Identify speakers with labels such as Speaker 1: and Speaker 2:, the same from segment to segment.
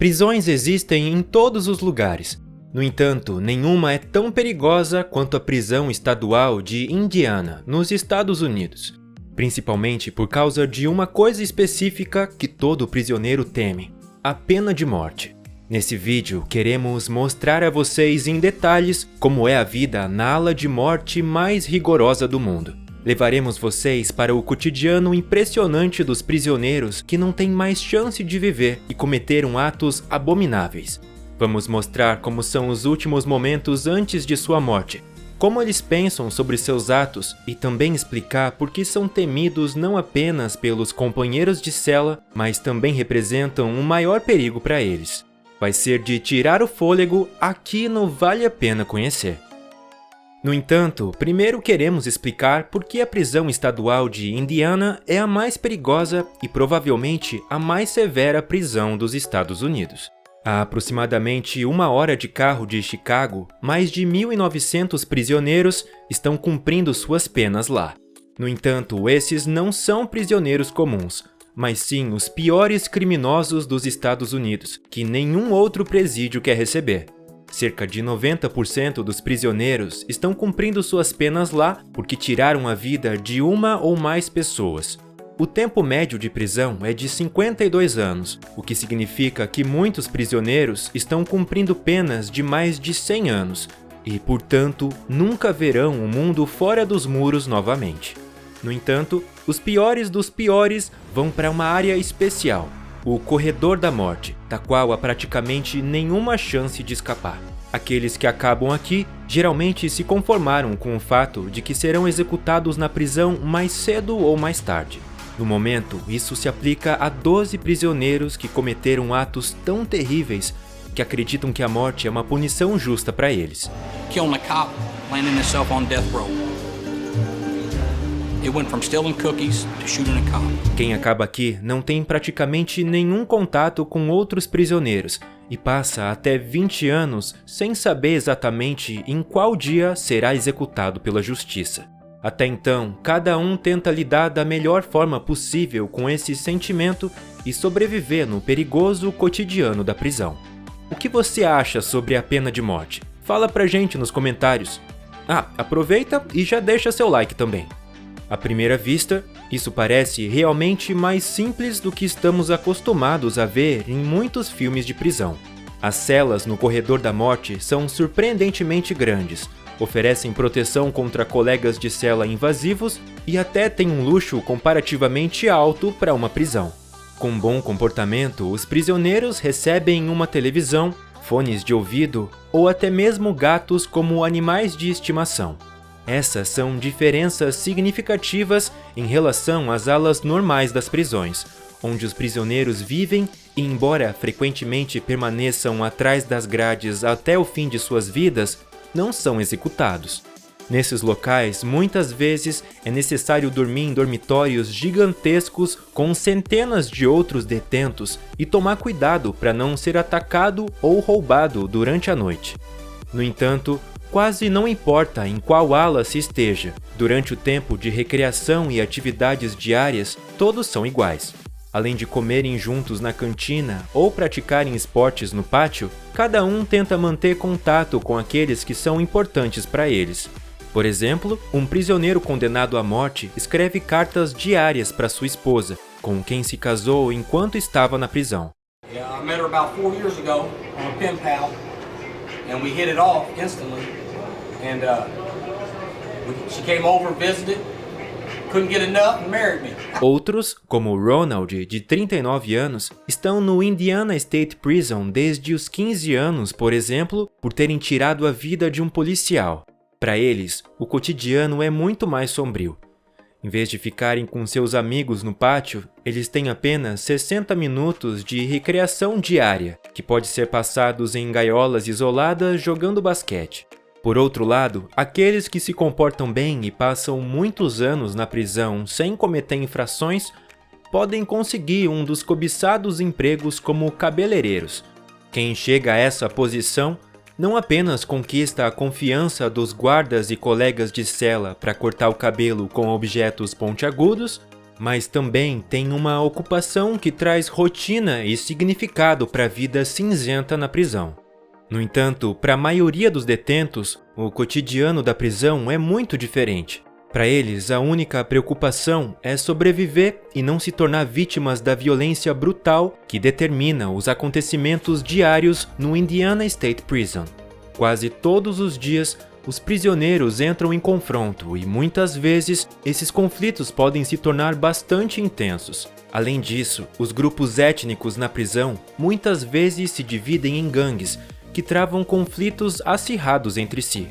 Speaker 1: Prisões existem em todos os lugares. No entanto, nenhuma é tão perigosa quanto a prisão estadual de Indiana, nos Estados Unidos. Principalmente por causa de uma coisa específica que todo prisioneiro teme: a pena de morte. Nesse vídeo, queremos mostrar a vocês em detalhes como é a vida na ala de morte mais rigorosa do mundo. Levaremos vocês para o cotidiano impressionante dos prisioneiros que não têm mais chance de viver e cometeram atos abomináveis. Vamos mostrar como são os últimos momentos antes de sua morte, como eles pensam sobre seus atos e também explicar por que são temidos não apenas pelos companheiros de cela, mas também representam um maior perigo para eles. Vai ser de tirar o fôlego aqui no Vale a Pena Conhecer. No entanto, primeiro queremos explicar por que a prisão estadual de Indiana é a mais perigosa e provavelmente a mais severa prisão dos Estados Unidos. A aproximadamente 1 hora de carro de Chicago, mais de 1.900 prisioneiros estão cumprindo suas penas lá. No entanto, esses não são prisioneiros comuns, mas sim os piores criminosos dos Estados Unidos, que nenhum outro presídio quer receber. Cerca de 90% dos prisioneiros estão cumprindo suas penas lá porque tiraram a vida de uma ou mais pessoas. O tempo médio de prisão é de 52 anos, o que significa que muitos prisioneiros estão cumprindo penas de mais de 100 anos e, portanto, nunca verão o mundo fora dos muros novamente. No entanto, os piores dos piores vão para uma área especial, o Corredor da Morte, da qual há praticamente nenhuma chance de escapar. Aqueles que acabam aqui geralmente se conformaram com o fato de que serão executados na prisão mais cedo ou mais tarde. No momento, isso se aplica a 12 prisioneiros que cometeram atos tão terríveis que acreditam que a morte é uma punição justa para eles.
Speaker 2: Killing a cop, landing himself on death row. It went from stealing cookies to shooting a cop.
Speaker 1: Quem acaba aqui não tem praticamente nenhum contato com outros prisioneiros e passa até 20 anos sem saber exatamente em qual dia será executado pela justiça. Até então, cada um tenta lidar da melhor forma possível com esse sentimento e sobreviver no perigoso cotidiano da prisão. O que você acha sobre a pena de morte? Fala pra gente nos comentários. Aproveita e já deixa seu like também. À primeira vista, isso parece realmente mais simples do que estamos acostumados a ver em muitos filmes de prisão. As celas no Corredor da Morte são surpreendentemente grandes, oferecem proteção contra colegas de cela invasivos e até têm um luxo comparativamente alto para uma prisão. Com bom comportamento, os prisioneiros recebem uma televisão, fones de ouvido ou até mesmo gatos como animais de estimação. Essas são diferenças significativas em relação às alas normais das prisões, onde os prisioneiros vivem e, embora frequentemente permaneçam atrás das grades até o fim de suas vidas, não são executados. Nesses locais, muitas vezes é necessário dormir em dormitórios gigantescos com centenas de outros detentos e tomar cuidado para não ser atacado ou roubado durante a noite. No entanto, quase não importa em qual ala se esteja, durante o tempo de recreação e atividades diárias, todos são iguais. Além de comerem juntos na cantina ou praticarem esportes no pátio, cada um tenta manter contato com aqueles que são importantes para eles. Por exemplo, um prisioneiro condenado à morte escreve cartas diárias para sua esposa, com quem se casou enquanto estava na prisão.
Speaker 2: I met her about 4 years ago on a pen pal, and we hit it off instantly. And she came over, visited, couldn't get enough and married me.
Speaker 1: Outros, como Ronald, de 39 anos, estão no Indiana State Prison desde os 15 anos, por exemplo, por terem tirado a vida de um policial. Para eles, o cotidiano é muito mais sombrio. Em vez de ficarem com seus amigos no pátio, eles têm apenas 60 minutos de recreação diária, que pode ser passados em gaiolas isoladas jogando basquete. Por outro lado, aqueles que se comportam bem e passam muitos anos na prisão sem cometer infrações podem conseguir um dos cobiçados empregos como cabeleireiros. Quem chega a essa posição não apenas conquista a confiança dos guardas e colegas de cela para cortar o cabelo com objetos pontiagudos, mas também tem uma ocupação que traz rotina e significado para a vida cinzenta na prisão. No entanto, para a maioria dos detentos, o cotidiano da prisão é muito diferente. Para eles, a única preocupação é sobreviver e não se tornar vítimas da violência brutal que determina os acontecimentos diários no Indiana State Prison. Quase todos os dias, os prisioneiros entram em confronto e muitas vezes esses conflitos podem se tornar bastante intensos. Além disso, os grupos étnicos na prisão muitas vezes se dividem em gangues que travam conflitos acirrados entre si.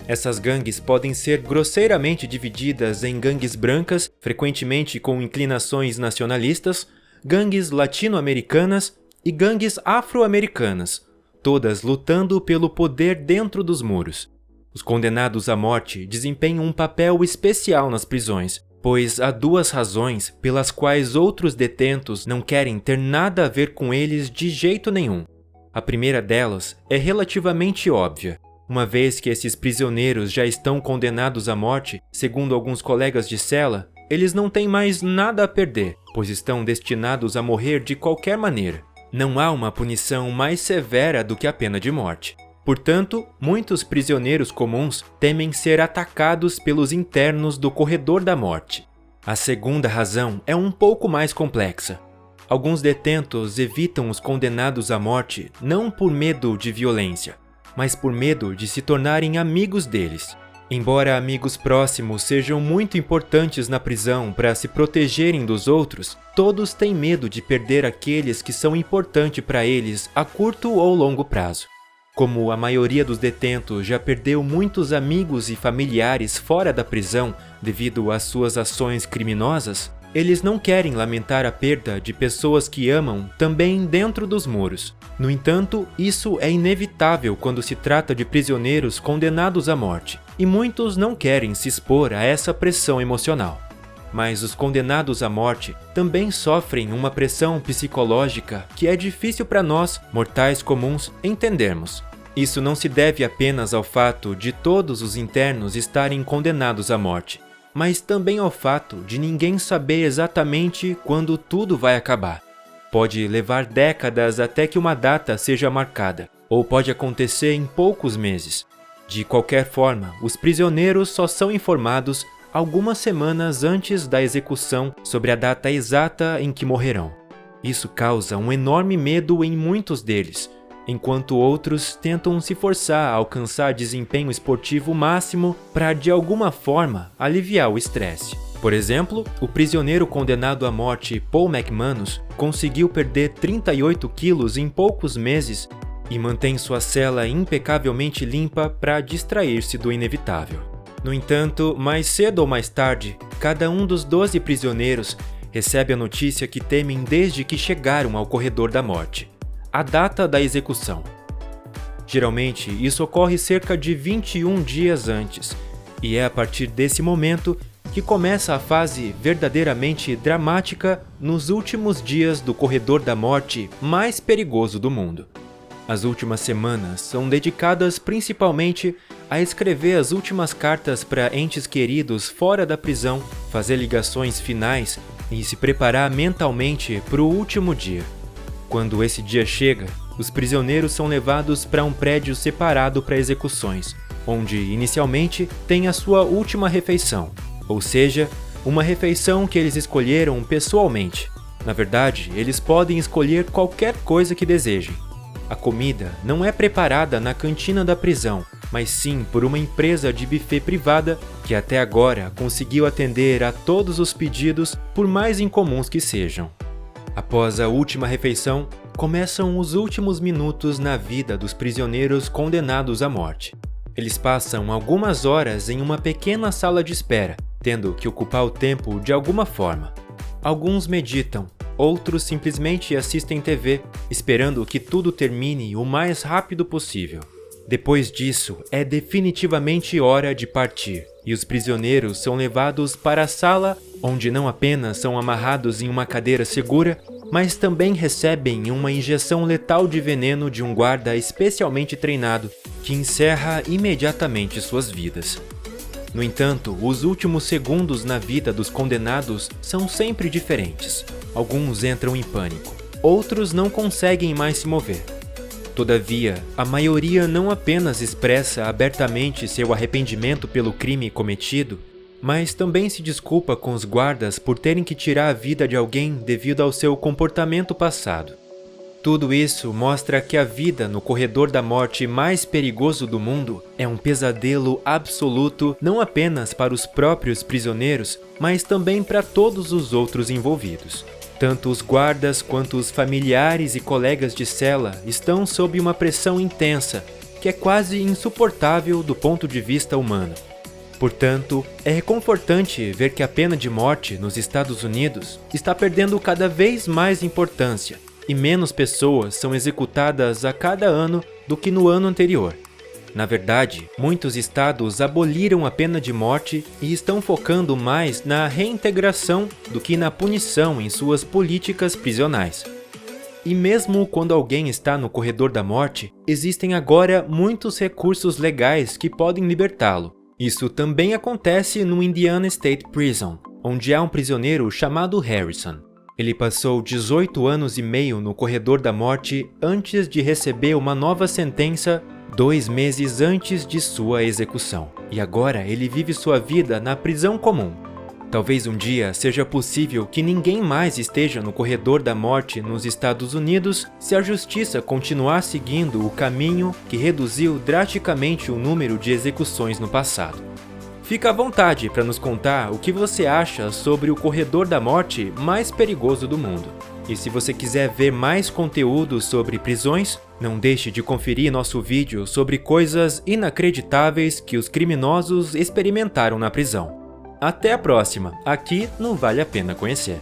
Speaker 1: Essas gangues podem ser grosseiramente divididas em gangues brancas, frequentemente com inclinações nacionalistas, gangues latino-americanas e gangues afro-americanas, todas lutando pelo poder dentro dos muros. Os condenados à morte desempenham um papel especial nas prisões, pois há duas razões pelas quais outros detentos não querem ter nada a ver com eles de jeito nenhum. A primeira delas é relativamente óbvia. Uma vez que esses prisioneiros já estão condenados à morte, segundo alguns colegas de cela, eles não têm mais nada a perder, pois estão destinados a morrer de qualquer maneira. Não há uma punição mais severa do que a pena de morte. Portanto, muitos prisioneiros comuns temem ser atacados pelos internos do corredor da morte. A segunda razão é um pouco mais complexa. Alguns detentos evitam os condenados à morte não por medo de violência, mas por medo de se tornarem amigos deles. Embora amigos próximos sejam muito importantes na prisão para se protegerem dos outros, todos têm medo de perder aqueles que são importantes para eles a curto ou longo prazo. Como a maioria dos detentos já perdeu muitos amigos e familiares fora da prisão devido às suas ações criminosas, eles não querem lamentar a perda de pessoas que amam também dentro dos muros. No entanto, isso é inevitável quando se trata de prisioneiros condenados à morte, e muitos não querem se expor a essa pressão emocional. Mas os condenados à morte também sofrem uma pressão psicológica que é difícil para nós, mortais comuns, entendermos. Isso não se deve apenas ao fato de todos os internos estarem condenados à morte, mas também ao fato de ninguém saber exatamente quando tudo vai acabar. Pode levar décadas até que uma data seja marcada, ou pode acontecer em poucos meses. De qualquer forma, os prisioneiros só são informados algumas semanas antes da execução sobre a data exata em que morrerão. Isso causa um enorme medo em muitos deles, enquanto outros tentam se forçar a alcançar desempenho esportivo máximo para, de alguma forma, aliviar o estresse. Por exemplo, o prisioneiro condenado à morte Paul McManus conseguiu perder 38 quilos em poucos meses e mantém sua cela impecavelmente limpa para distrair-se do inevitável. No entanto, mais cedo ou mais tarde, cada um dos 12 prisioneiros recebe a notícia que temem desde que chegaram ao corredor da morte: a data da execução. Geralmente, isso ocorre cerca de 21 dias antes, e é a partir desse momento que começa a fase verdadeiramente dramática nos últimos dias do corredor da morte mais perigoso do mundo. As últimas semanas são dedicadas principalmente a escrever as últimas cartas para entes queridos fora da prisão, fazer ligações finais e se preparar mentalmente para o último dia. Quando esse dia chega, os prisioneiros são levados para um prédio separado para execuções, onde inicialmente tem a sua última refeição, ou seja, uma refeição que eles escolheram pessoalmente. Na verdade, eles podem escolher qualquer coisa que desejem. A comida não é preparada na cantina da prisão, mas sim por uma empresa de buffet privada que até agora conseguiu atender a todos os pedidos, por mais incomuns que sejam. Após a última refeição, começam os últimos minutos na vida dos prisioneiros condenados à morte. Eles passam algumas horas em uma pequena sala de espera, tendo que ocupar o tempo de alguma forma. Alguns meditam, outros simplesmente assistem TV, esperando que tudo termine o mais rápido possível. Depois disso, é definitivamente hora de partir, e os prisioneiros são levados para a sala, onde não apenas são amarrados em uma cadeira segura, mas também recebem uma injeção letal de veneno de um guarda especialmente treinado, que encerra imediatamente suas vidas. No entanto, os últimos segundos na vida dos condenados são sempre diferentes. Alguns entram em pânico, outros não conseguem mais se mover. Todavia, a maioria não apenas expressa abertamente seu arrependimento pelo crime cometido, mas também se desculpa com os guardas por terem que tirar a vida de alguém devido ao seu comportamento passado. Tudo isso mostra que a vida no corredor da morte mais perigoso do mundo é um pesadelo absoluto não apenas para os próprios prisioneiros, mas também para todos os outros envolvidos. Tanto os guardas quanto os familiares e colegas de cela estão sob uma pressão intensa, que é quase insuportável do ponto de vista humano. Portanto, é reconfortante ver que a pena de morte nos Estados Unidos está perdendo cada vez mais importância e menos pessoas são executadas a cada ano do que no ano anterior. Na verdade, muitos estados aboliram a pena de morte e estão focando mais na reintegração do que na punição em suas políticas prisionais. E mesmo quando alguém está no corredor da morte, existem agora muitos recursos legais que podem libertá-lo. Isso também acontece no Indiana State Prison, onde há um prisioneiro chamado Harrison. Ele passou 18 anos e meio no corredor da morte antes de receber uma nova sentença 2 meses antes de sua execução. E agora ele vive sua vida na prisão comum. Talvez um dia seja possível que ninguém mais esteja no corredor da morte nos Estados Unidos se a justiça continuar seguindo o caminho que reduziu drasticamente o número de execuções no passado. Fica à vontade para nos contar o que você acha sobre o corredor da morte mais perigoso do mundo. E se você quiser ver mais conteúdo sobre prisões, não deixe de conferir nosso vídeo sobre coisas inacreditáveis que os criminosos experimentaram na prisão. Até a próxima, aqui no Vale a Pena Conhecer.